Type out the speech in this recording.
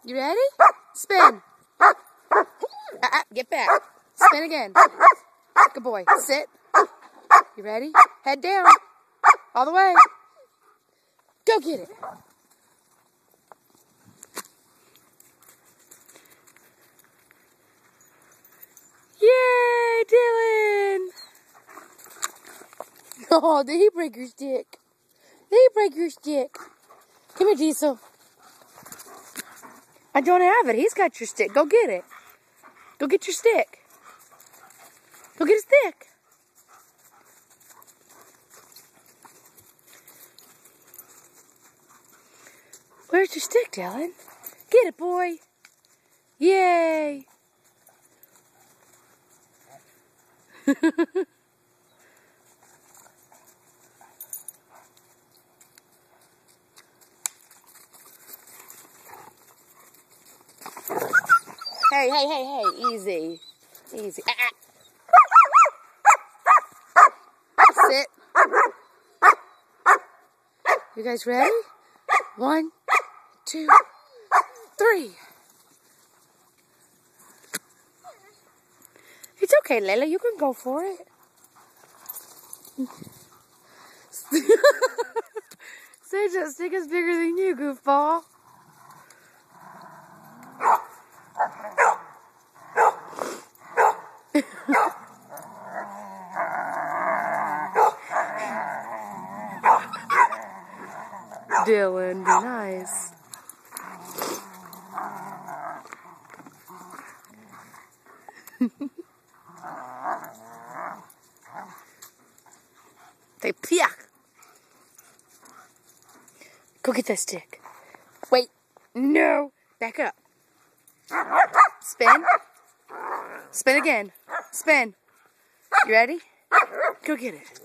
You ready? Spin. Get back. Spin again. Good boy. Sit. You ready? Head down. All the way. Go get it. Yay, Dylan! Oh, did he break your stick? Did he break your stick? Come here, Diesel. I don't have it. He's got your stick. Go get it. Go get your stick. Go get his stick. Where's your stick, Dylan? Get it, boy. Yay. Hey, easy. Easy. Sit. You guys ready? 1, 2, 3. It's okay, Layla. You can go for it. Sage, that stick is bigger than you, goofball. Dylan, be nice. They piak. Go get that stick. Wait. No. Back up. Spin. Spin again. Spin. You ready? Go get it.